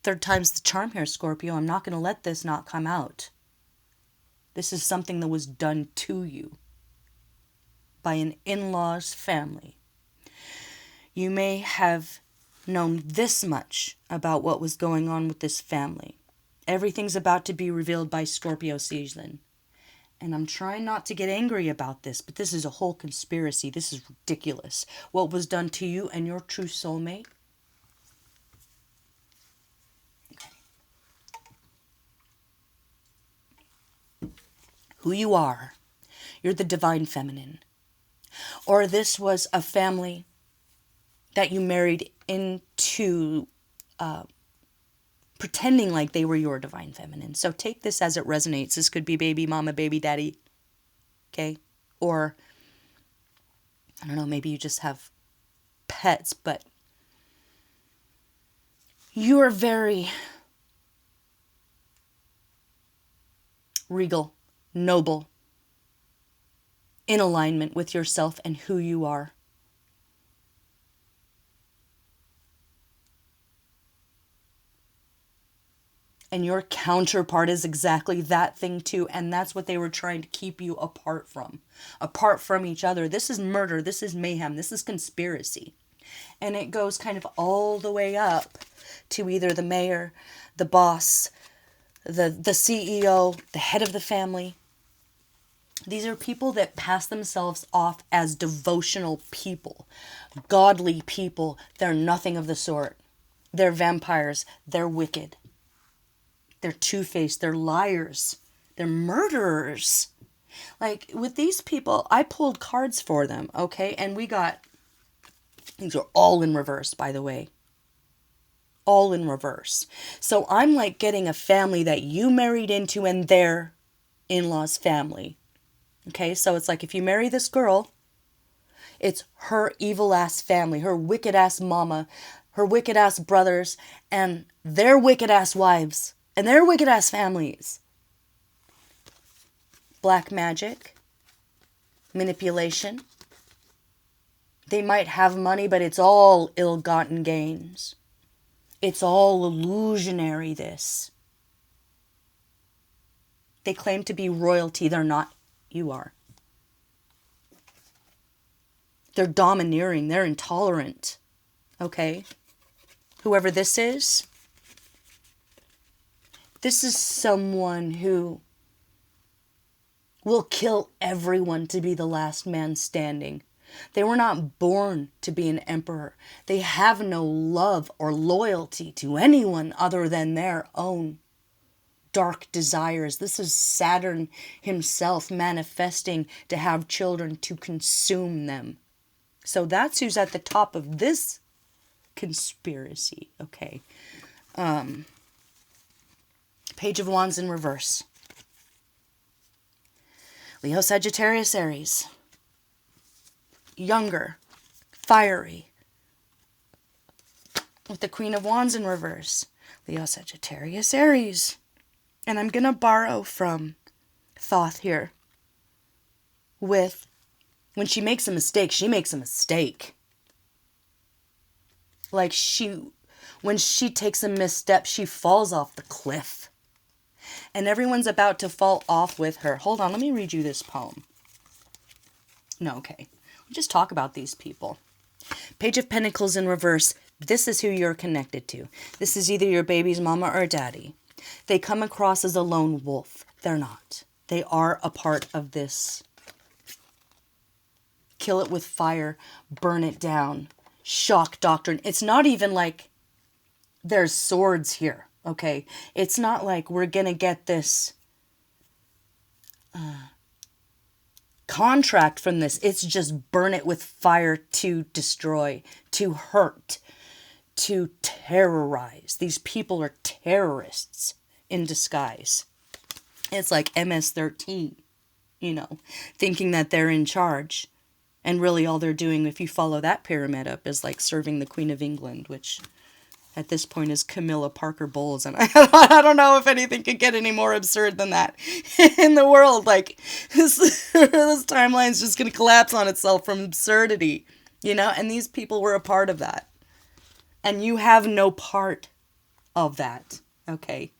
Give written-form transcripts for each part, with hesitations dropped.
Third time's the charm here, Scorpio. I'm not going to let this not come out. This is something that was done to you by an in-law's family. You may have known this much about what was going on with this family. Everything's about to be revealed by Scorpio season. And I'm trying not to get angry about this, but this is a whole conspiracy. This is ridiculous. What was done to you and your true soulmate. Okay. Who you are. You're the divine feminine. Or this was a family that you married into, pretending like they were your divine feminine. So take this as it resonates. This could be baby mama, baby daddy. Okay? Or, I don't know, maybe you just have pets, but you are very regal, noble, in alignment with yourself and who you are. And your counterpart is exactly that thing too. And that's what they were trying to keep you apart from each other. This is murder. This is mayhem. This is conspiracy. And it goes kind of all the way up to either the mayor, the boss, the CEO, the head of the family. These are people that pass themselves off as devotional people, godly people. They're nothing of the sort. They're vampires. They're wicked. They're two-faced. They're liars. They're murderers. Like, with these people, I pulled cards for them, okay? And we got, these are all in reverse, by the way. All in reverse. So I'm like getting a family that you married into and their in-laws' family. Okay, so it's like if you marry this girl, it's her evil-ass family, her wicked-ass mama, her wicked-ass brothers, and their wicked-ass wives. And their wicked-ass families. Black magic. Manipulation. They might have money, but it's all ill-gotten gains. It's all illusionary, this. They claim to be royalty. They're not. You are. They're domineering. They're intolerant. Okay? Whoever this is someone who will kill everyone to be the last man standing. They were not born to be an emperor. They have no love or loyalty to anyone other than their own dark desires. This is Saturn himself manifesting to have children to consume them. So that's who's at the top of this conspiracy. Okay. Page of Wands in reverse. Leo, Sagittarius, Aries. Younger. Fiery. With the Queen of Wands in reverse. Leo, Sagittarius, Aries. And I'm going to borrow from Thoth here. With, when she makes a mistake, she makes a mistake. Like when she takes a misstep, she falls off the cliff. And everyone's about to fall off with her. Hold on, let me read you this poem. No, okay. We'll just talk about these people. Page of Pentacles in reverse. This is who you're connected to. This is either your baby's mama or daddy. They come across as a lone wolf. They're not. They are a part of this. Kill it with fire. Burn it down. Shock doctrine. It's not even like there's swords here. Okay, it's not like we're going to get this contract from this. It's just burn it with fire to destroy, to hurt, to terrorize. These people are terrorists in disguise. It's like MS-13, thinking that they're in charge. And really all they're doing, if you follow that pyramid up, is like serving the Queen of England, which at this point is Camilla Parker Bowles. And I don't know if anything could get any more absurd than that in the world. Like, this timeline's just going to collapse on itself from absurdity, And these people were a part of that. And you have no part of that. Okay.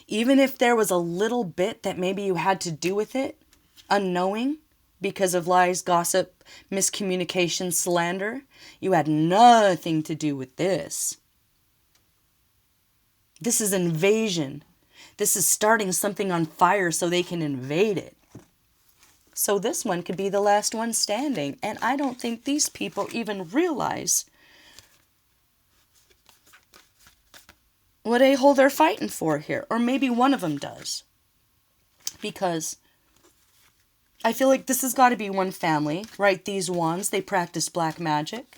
Even if there was a little bit that maybe you had to do with it, unknowing, because of lies, gossip, miscommunication, slander, you had nothing to do with this. This is invasion. This is starting something on fire so they can invade it. So this one could be the last one standing. And I don't think these people even realize what a-hole they're fighting for here. Or maybe one of them does. Because I feel like this has got to be one family, right? These wands, they practice black magic.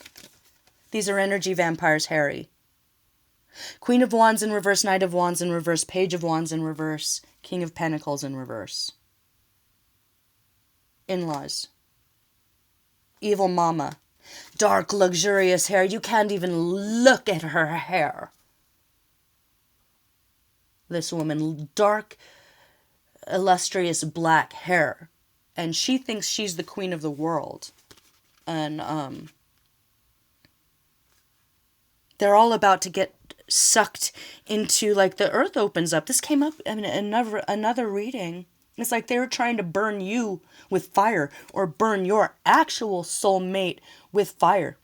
These are energy vampires, Harry. Queen of Wands in reverse, Knight of Wands in reverse, Page of Wands in reverse, King of Pentacles in reverse. In-laws. Evil mama. Dark, luxurious hair. You can't even look at her hair. This woman, dark, illustrious black hair. And she thinks she's the queen of the world. And they're all about to get sucked into, like, the earth opens up. This came up in another reading. It's like they were trying to burn you with fire, or burn your actual soulmate with fire.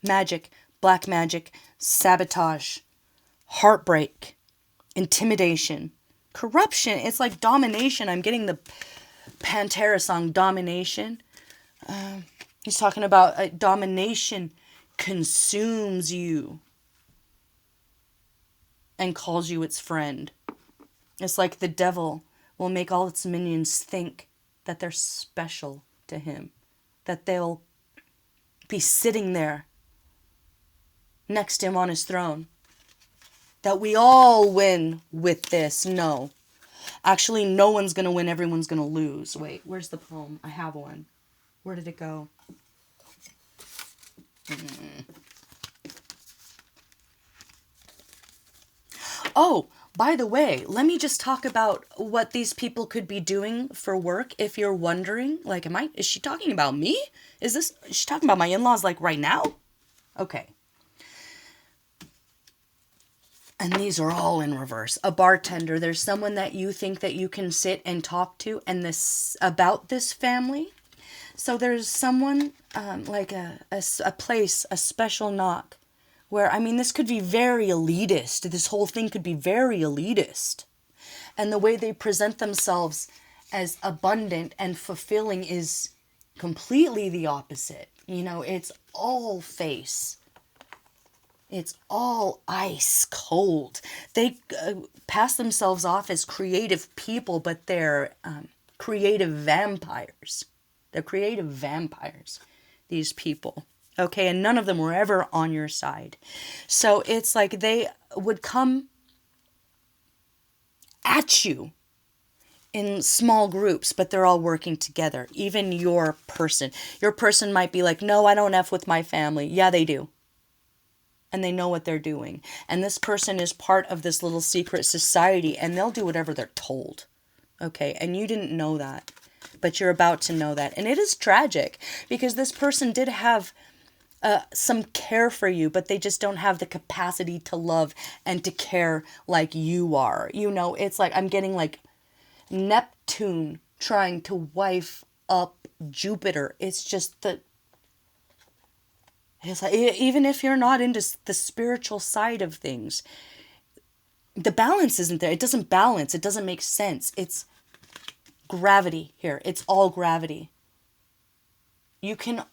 Magic, black magic, sabotage, heartbreak, intimidation, corruption. It's like domination. I'm getting the Pantera song, Domination. He's talking about domination consumes you and calls you its friend. It's like the devil will make all its minions think that they're special to him, that they'll be sitting there next to him on his throne, that we all win with this. No. Actually, no one's going to win. Everyone's going to lose. Wait, where's the poem? I have one. Where did it go? Oh, by the way, let me just talk about what these people could be doing for work. If you're wondering, like, is she talking about me? Is she talking about my in-laws, like, right now? Okay. And these are all in reverse. A bartender, there's someone that you think that you can sit and talk to, and about this family. So there's someone, like a place, a special knock, where, I mean, this could be very elitist. This whole thing could be very elitist. And the way they present themselves as abundant and fulfilling is completely the opposite. You know, it's all face. It's all ice cold. They pass themselves off as creative people, but they're creative vampires. They're creative vampires, these people. Okay, and none of them were ever on your side. So it's like they would come at you in small groups, but they're all working together. Even your person. Your person might be like, no, I don't F with my family. Yeah, they do. And they know what they're doing. And this person is part of this little secret society, and they'll do whatever they're told. Okay, and you didn't know that, but you're about to know that. And it is tragic, because this person did have some care for you, but they just don't have the capacity to love and to care like you are. You know, it's like I'm getting like Neptune trying to wife up Jupiter. It's just that it's like, even if you're not into the spiritual side of things, the balance isn't there. It doesn't balance. It doesn't make sense. It's gravity here. It's all gravity. You can't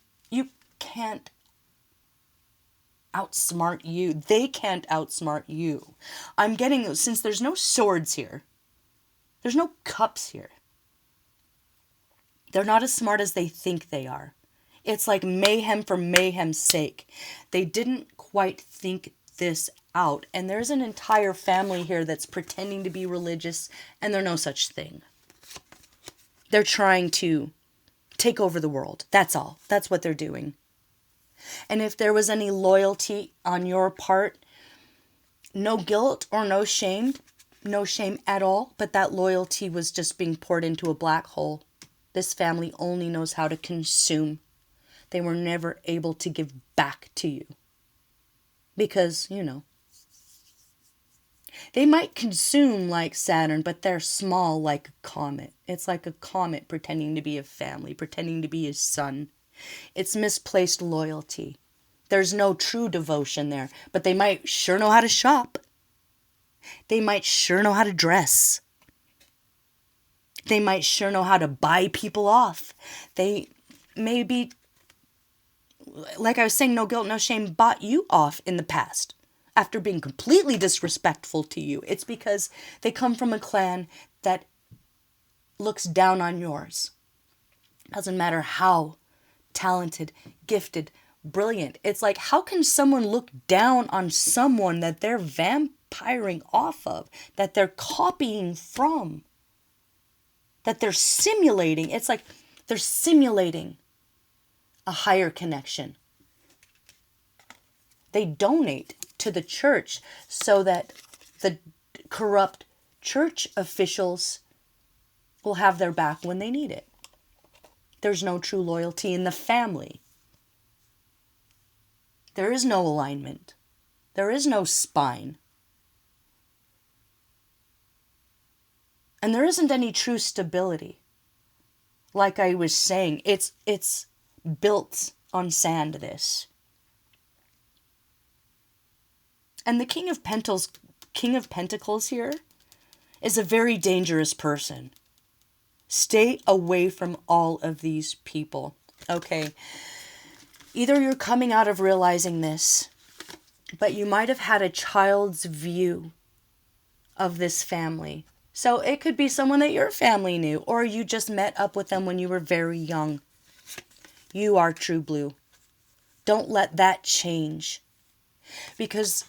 outsmart you. They can't outsmart you. I'm getting, since there's no swords here, there's no cups here. They're not as smart as they think they are. It's like mayhem for mayhem's sake. They didn't quite think this out. And there's an entire family here that's pretending to be religious, and they're no such thing. They're trying to take over the world. That's all. That's what they're doing. And if there was any loyalty on your part, no guilt or no shame at all, but that loyalty was just being poured into a black hole. This family only knows how to consume. they were never able to give back to you. Because, they might consume like Saturn, but they're small like a comet. It's like a comet pretending to be a family, pretending to be his son. It's misplaced loyalty. There's no true devotion there, but they might sure know how to shop. They might sure know how to dress. They might sure know how to buy people off. They maybe, like I was saying, no guilt, no shame, bought you off in the past after being completely disrespectful to you. It's because they come from a clan that looks down on yours. Doesn't matter how talented, gifted, brilliant. It's like, how can someone look down on someone that they're vampiring off of, that they're copying from, that they're simulating? It's like they're simulating a higher connection. They donate to the church so that the corrupt church officials will have their back when they need it. There's no true loyalty in the family. There is no alignment. There is no spine. And there isn't any true stability. Like I was saying, it's built on sand, this. And the King of Pentacles here is a very dangerous person. Stay away from all of these people. Okay. Either you're coming out of realizing this, but you might have had a child's view of this family. So it could be someone that your family knew, or you just met up with them when you were very young. You are true blue. Don't let that change. Because,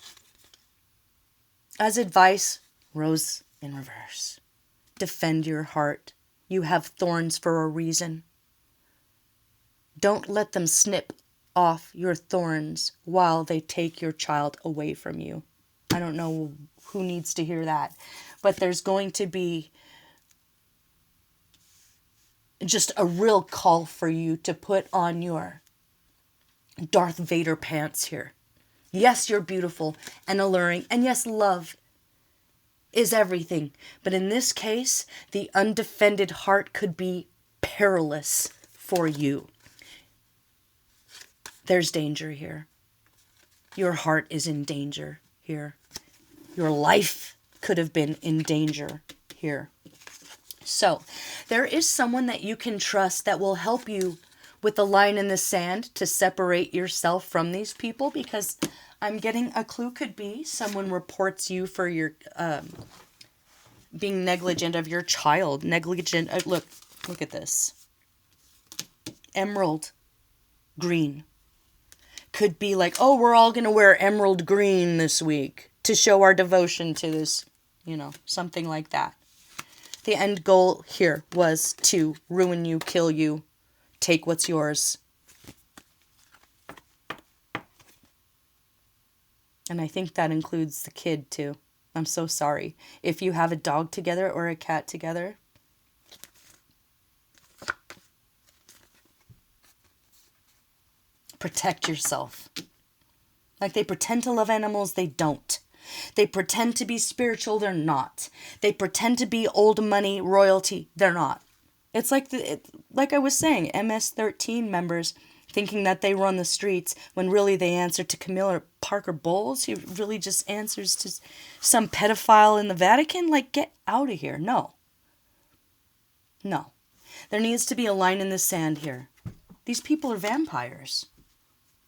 as advice, Rose in reverse. Defend your heart. You have thorns for a reason. Don't let them snip off your thorns while they take your child away from you. I don't know who needs to hear that, but there's going to be just a real call for you to put on your Darth Vader pants here. Yes, you're beautiful and alluring, and yes, love is everything. But in this case, the undefended heart could be perilous for you. There's danger here. Your heart is in danger here. Your life could have been in danger here. So, there is someone that you can trust that will help you with the line in the sand to separate yourself from these people, because I'm getting a clue could be someone reports you for your being negligent of your child. Negligent. Look at this. Emerald green. Could be like, oh, we're all going to wear emerald green this week to show our devotion to this, something like that. The end goal here was to ruin you, kill you, take what's yours. And I think that includes the kid too. I'm so sorry. If you have a dog together or a cat together, protect yourself. Like they pretend to love animals, they don't. They pretend to be spiritual, they're not. They pretend to be old money, royalty, they're not. It's like like I was saying, MS-13 members thinking that they run the streets when really they answer to Camilla Parker Bowles, who really just answers to some pedophile in the Vatican. Like, get out of here. No. There needs to be a line in the sand here. These people are vampires.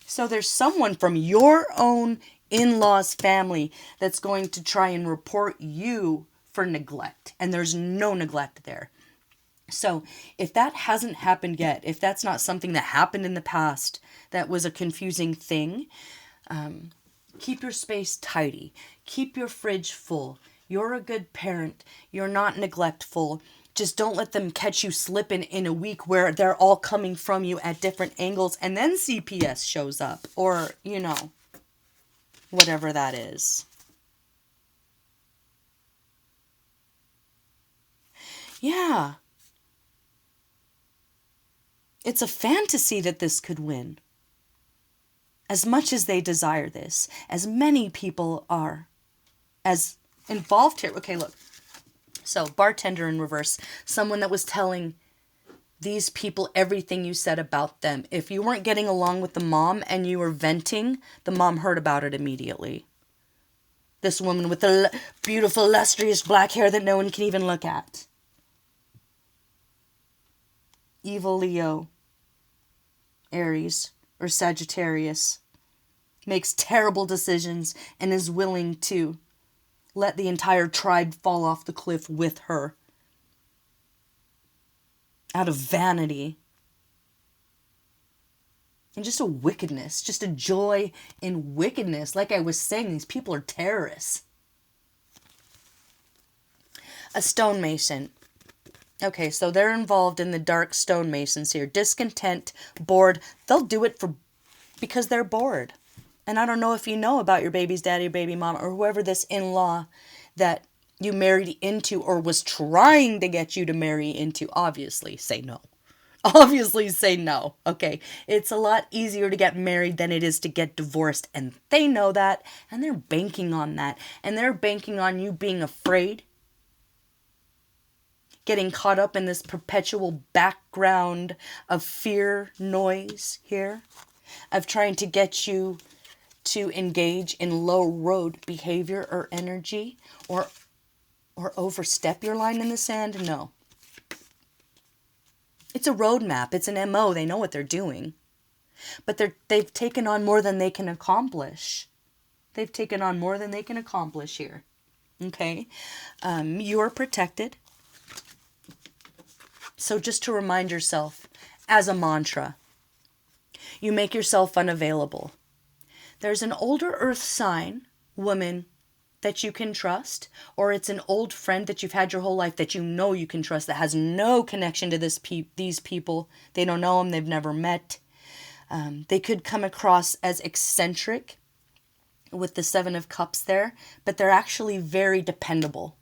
So there's someone from your own in-laws family that's going to try and report you for neglect. And there's no neglect there. So if that hasn't happened yet, if that's not something that happened in the past that was a confusing thing, keep your space tidy. Keep your fridge full. You're a good parent. You're not neglectful. Just don't let them catch you slipping in a week where they're all coming from you at different angles and then CPS shows up. Or, whatever that is. Yeah. It's a fantasy that this could win. As much as they desire this, as many people are as involved here. Okay, look. So, bartender in reverse, someone that was telling these people everything you said about them. If you weren't getting along with the mom and you were venting, the mom heard about it immediately. This woman with the beautiful, lustrous black hair that no one can even look at. Evil Leo, Aries, or Sagittarius, makes terrible decisions and is willing to let the entire tribe fall off the cliff with her. Out of vanity. And just a wickedness. Just a joy in wickedness. Like I was saying, these people are terrorists. A stonemason. Okay, so they're involved in the dark stonemasons here. Discontent, bored. They'll do it because they're bored. And I don't know if you know about your baby's daddy or baby mama or whoever this in-law that you married into or was trying to get you to marry into. Obviously, say no. Obviously, say no. Okay, it's a lot easier to get married than it is to get divorced. And they know that. And they're banking on that. And they're banking on you being afraid. Getting caught up in this perpetual background of fear noise here. Of trying to get you to engage in low road behavior or energy or overstep your line in the sand. No. It's a roadmap. It's an MO. They know what they're doing. But they've taken on more than they can accomplish. They've taken on more than they can accomplish here. Okay? You are protected. So just to remind yourself, as a mantra, you make yourself unavailable. There's an older earth sign, woman, that you can trust, or it's an old friend that you've had your whole life that you know you can trust that has no connection to these people. They don't know them. They've never met. They could come across as eccentric with the Seven of Cups there, but they're actually very dependable.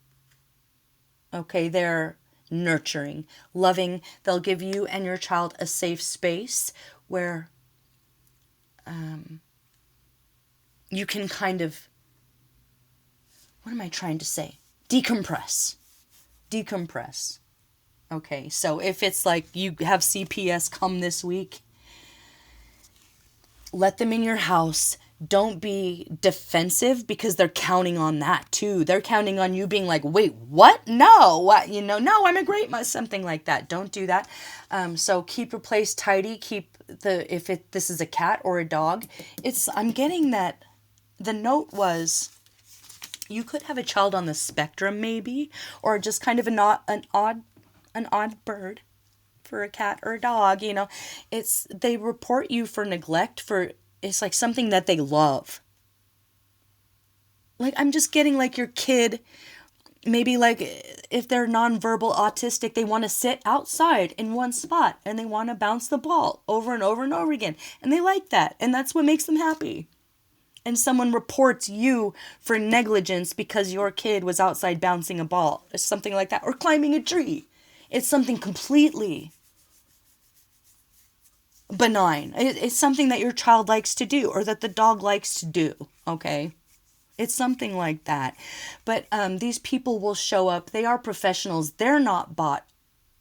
Okay, they're nurturing, loving. They'll give you and your child a safe space where you can kind of, what am I trying to say? Decompress. Okay, so if it's like you have CPS come this week, let them in your house. Don't be defensive because they're counting on that too. They're counting on you being like, wait, what? No, what? No, I'm a great mother, something like that. Don't do that. So keep your place tidy. This is a cat or a dog. I'm getting that the note was, you could have a child on the spectrum maybe, or just kind of an odd bird for a cat or a dog, they report you for neglect it's like something that they love. Like, I'm just getting like your kid, maybe like if they're nonverbal autistic, they want to sit outside in one spot and they want to bounce the ball over and over and over again. And they like that. And that's what makes them happy. And someone reports you for negligence because your kid was outside bouncing a ball or something like that, or climbing a tree. It's something completely benign. It's something that your child likes to do or that the dog likes to do, okay? It's something like that. But these people will show up. They are professionals. They're not bought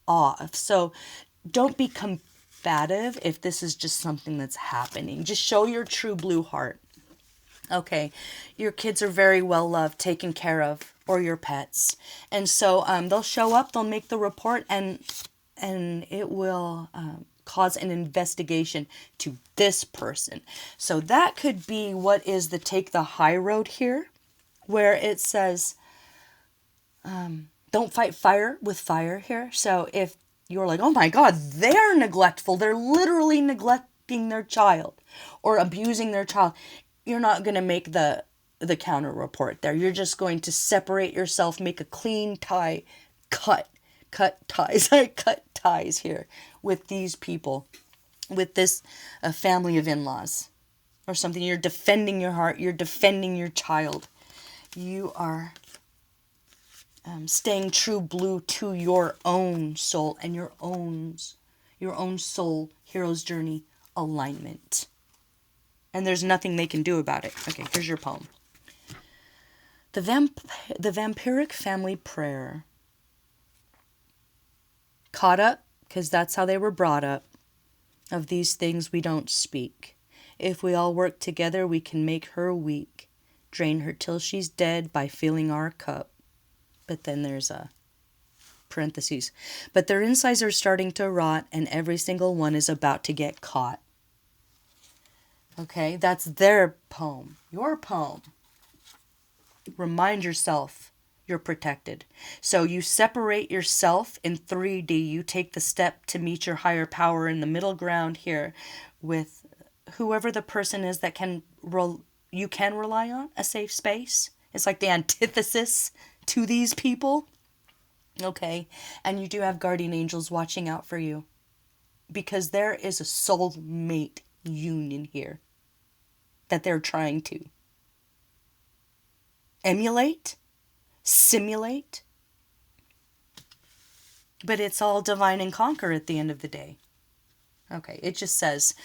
off. So don't be combative if this is just something that's happening. Just show your true blue heart. Okay, your kids are very well loved, taken care of, or your pets. And so they'll show up, they'll make the report, and it will cause an investigation to this person. So that could be what is the take the high road here, where it says, don't fight fire with fire here. So if you're like, oh my God, they're neglectful, they're literally neglecting their child or abusing their child, you're not going to make the counter report there. You're just going to separate yourself, make a clean tie, cut ties. I cut ties here with these people, with this family of in-laws or something. You're defending your heart. You're defending your child. You are staying true blue to your own soul and your your own soul, hero's journey, alignment. And there's nothing they can do about it. Okay, here's your poem. The Vampiric Family Prayer. Caught up, because that's how they were brought up. Of these things we don't speak. If we all work together, we can make her weak. Drain her till she's dead by filling our cup. But then there's a parentheses. But their insides are starting to rot, and every single one is about to get caught. Okay, that's their poem. Your poem. Remind yourself you're protected. So you separate yourself in 3D. You take the step to meet your higher power in the middle ground here with whoever the person is that you can rely on, a safe space. It's like the antithesis to these people. Okay, and you do have guardian angels watching out for you because there is a soulmate union here that they're trying to emulate, simulate, but it's all divine and conquer at the end of the day. Okay, it just says,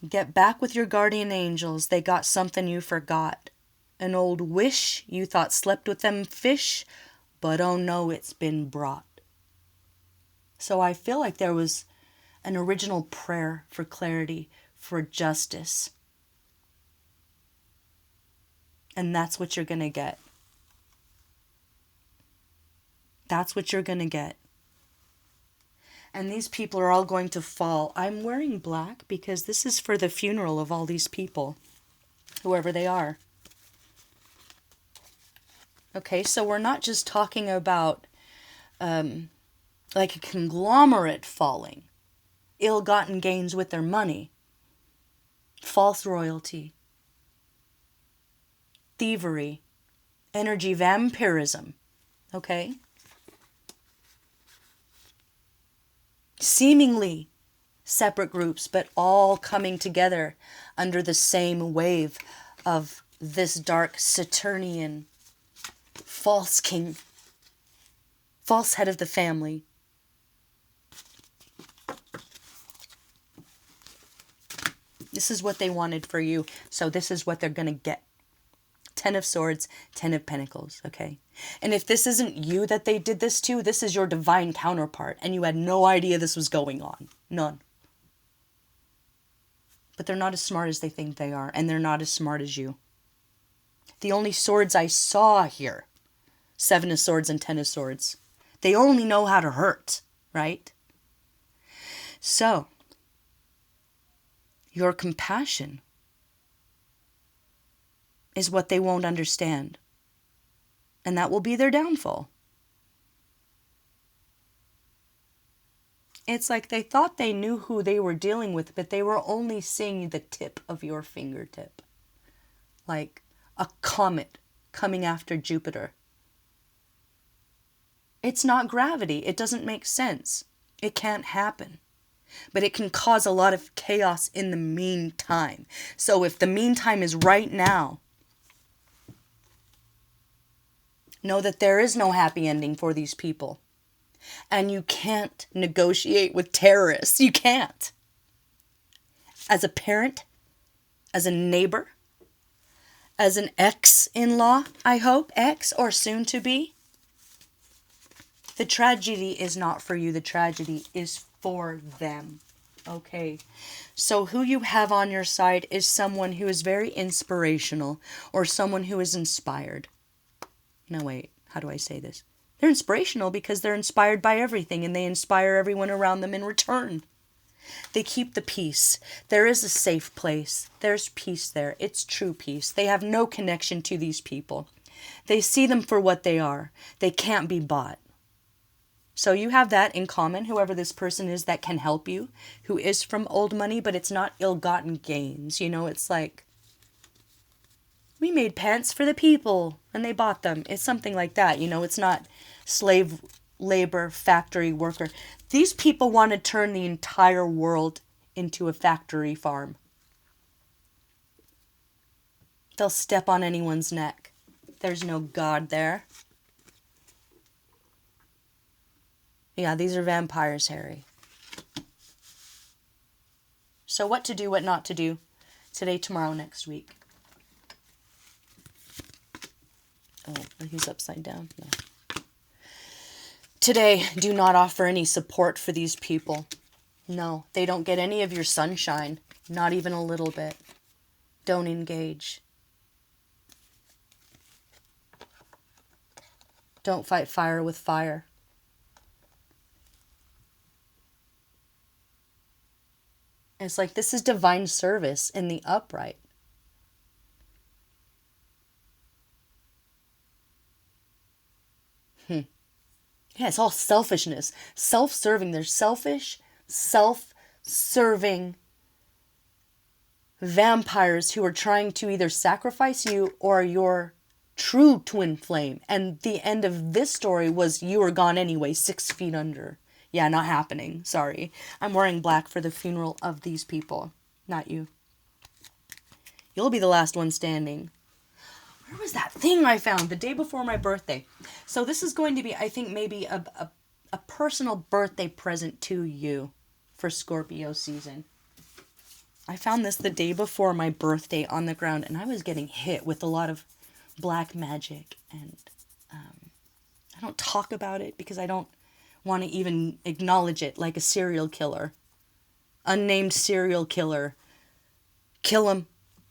get back with your guardian angels. They got something you forgot. An old wish you thought slept with them fish, but oh no, it's been brought. So I feel like there was an original prayer for clarity, for justice. And that's what you're going to get. That's what you're going to get. And these people are all going to fall. I'm wearing black because this is for the funeral of all these people, whoever they are. Okay, so we're not just talking about like a conglomerate falling, ill-gotten gains with their money, false royalty, thievery, energy vampirism, okay? Seemingly separate groups, but all coming together under the same wave of this dark Saturnian false king, false head of the family. This is what they wanted for you, so this is what they're going to get. 10 of Swords, 10 of Pentacles, okay? And if this isn't you that they did this to, this is your divine counterpart, and you had no idea this was going on. None. But they're not as smart as they think they are, and they're not as smart as you. The only swords I saw here, 7 of Swords and 10 of Swords, they only know how to hurt, right? So, your compassion is what they won't understand. And that will be their downfall. It's like they thought they knew who they were dealing with, but they were only seeing the tip of your fingertip. Like a comet coming after Jupiter. It's not gravity. It doesn't make sense. It can't happen. But it can cause a lot of chaos in the meantime. So if the meantime is right now, know that there is no happy ending for these people. And you can't negotiate with terrorists. You can't. As a parent, as a neighbor, as an ex-in-law, I hope, ex or soon to be, the tragedy is not for you. The tragedy is for them. Okay. So who you have on your side is someone who is very inspirational or someone who is inspired. No, wait. How do I say this? They're inspirational because they're inspired by everything and they inspire everyone around them in return. They keep the peace. There is a safe place. There's peace there. It's true peace. They have no connection to these people. They see them for what they are. They can't be bought. So you have that in common, whoever this person is that can help you, who is from old money, but it's not ill-gotten gains. You know, it's like, we made pants for the people and they bought them. It's something like that. You know, it's not slave labor, factory worker. These people want to turn the entire world into a factory farm. They'll step on anyone's neck. There's no God there. Yeah, these are vampires, Harry. So what to do, what not to do. Today, tomorrow, next week. Oh, he's upside down. No. Today, do not offer any support for these people. No, they don't get any of your sunshine. Not even a little bit. Don't engage. Don't fight fire with fire. It's like this is divine service in the upright. Yeah, it's all selfishness. Self-serving. They're selfish, self-serving vampires who are trying to either sacrifice you or your true twin flame. And the end of this story was you were gone anyway, 6 feet under. Yeah, not happening. Sorry. I'm wearing black for the funeral of these people. Not you. You'll be the last one standing. Where was that thing I found the day before my birthday? So this is going to be, I think, maybe a personal birthday present to you for Scorpio season. I found this the day before my birthday on the ground, and I was getting hit with a lot of black magic. And I don't talk about it because I don't want to even acknowledge it, like a serial killer. Unnamed serial killer. Kill him.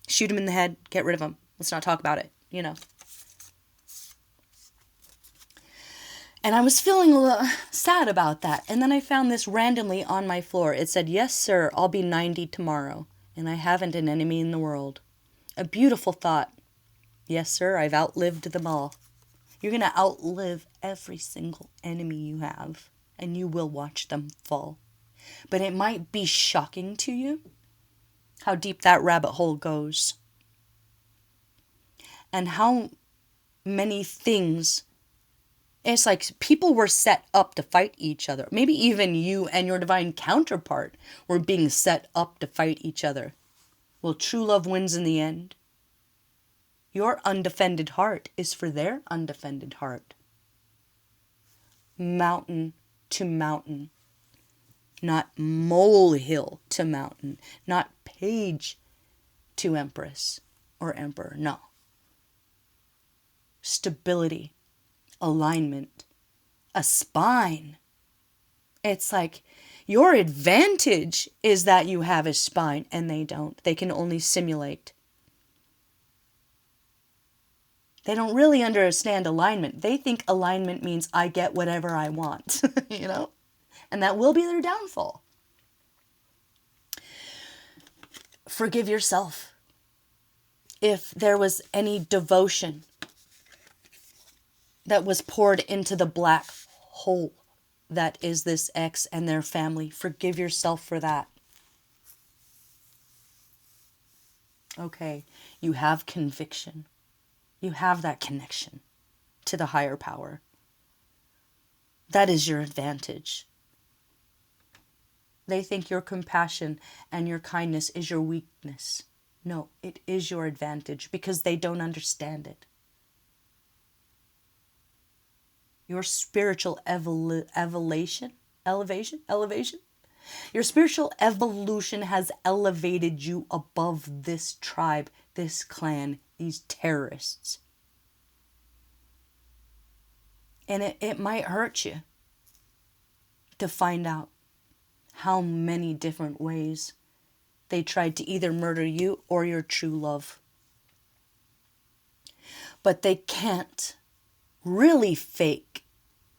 Shoot him in the head. Get rid of him. Let's not talk about it. You know. And I was feeling a little sad about that. And then I found this randomly on my floor. It said, "Yes, sir, I'll be 90 tomorrow. And I haven't an enemy in the world." A beautiful thought. Yes, sir, I've outlived them all. You're going to outlive every single enemy you have. And you will watch them fall. But it might be shocking to you how deep that rabbit hole goes. And how many things, it's like people were set up to fight each other. Maybe even you and your divine counterpart were being set up to fight each other. Well, true love wins in the end. Your undefended heart is for their undefended heart. Mountain to mountain. Not molehill to mountain. Not page to empress or emperor. No. Stability, alignment, a spine. It's like your advantage is that you have a spine and they don't. They can only simulate. They don't really understand alignment. They think alignment means I get whatever I want, you know? And that will be their downfall. Forgive yourself. If there was any devotion that was poured into the black hole that is this ex and their family, forgive yourself for that. Okay, you have conviction. You have that connection to the higher power. That is your advantage. They think your compassion and your kindness is your weakness. No, it is your advantage because they don't understand it. Your spiritual elevation. Your spiritual evolution has elevated you above this tribe, this clan, these terrorists. And it might hurt you to find out how many different ways they tried to either murder you or your true love. But they can't really fake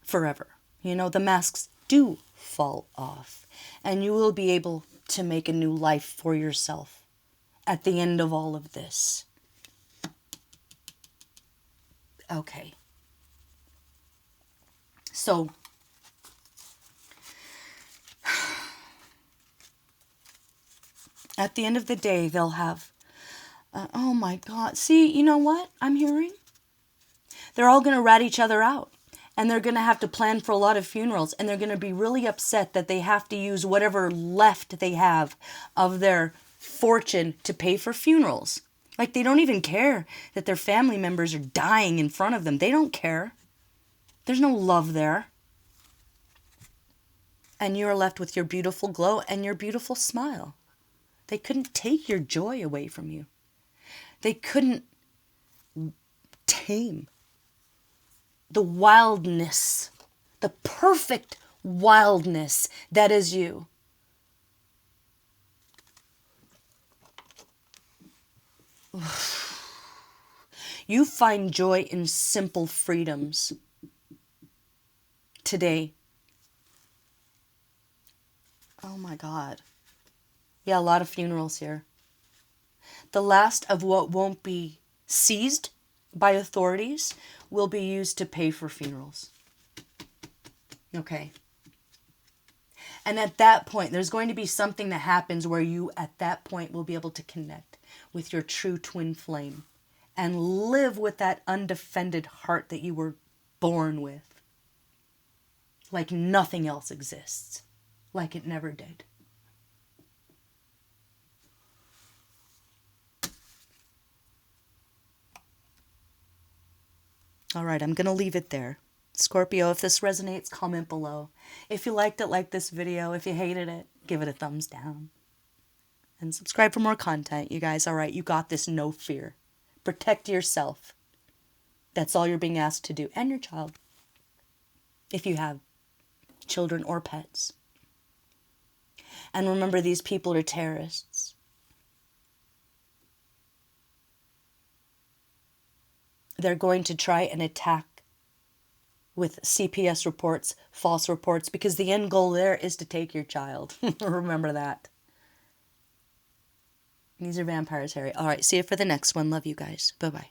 forever. You know, the masks do fall off. And you will be able to make a new life for yourself at the end of all of this. Okay. So, at the end of the day, they'll have, oh my God. See, you know what I'm hearing? They're all going to rat each other out. And they're going to have to plan for a lot of funerals. And they're going to be really upset that they have to use whatever left they have of their fortune to pay for funerals. Like, they don't even care that their family members are dying in front of them. They don't care. There's no love there. And you are left with your beautiful glow and your beautiful smile. They couldn't take your joy away from you. They couldn't tame the wildness, the perfect wildness that is you. You find joy in simple freedoms today. Oh my God. Yeah, a lot of funerals here. The last of what won't be seized by authorities will be used to pay for funerals. Okay. And at that point, there's going to be something that happens where you, at that point, will be able to connect with your true twin flame and live with that undefended heart that you were born with. Like nothing else exists. Like it never did. All right, I'm going to leave it there. Scorpio, if this resonates, comment below. If you liked it, like this video. If you hated it, give it a thumbs down. And subscribe for more content, you guys. All right, you got this, no fear. Protect yourself. That's all you're being asked to do. And your child. If you have children or pets. And remember, these people are terrorists. They're going to try and attack with CPS reports, false reports, because the end goal there is to take your child. Remember that. These are vampires, Harry. All right, see you for the next one. Love you guys. Bye-bye.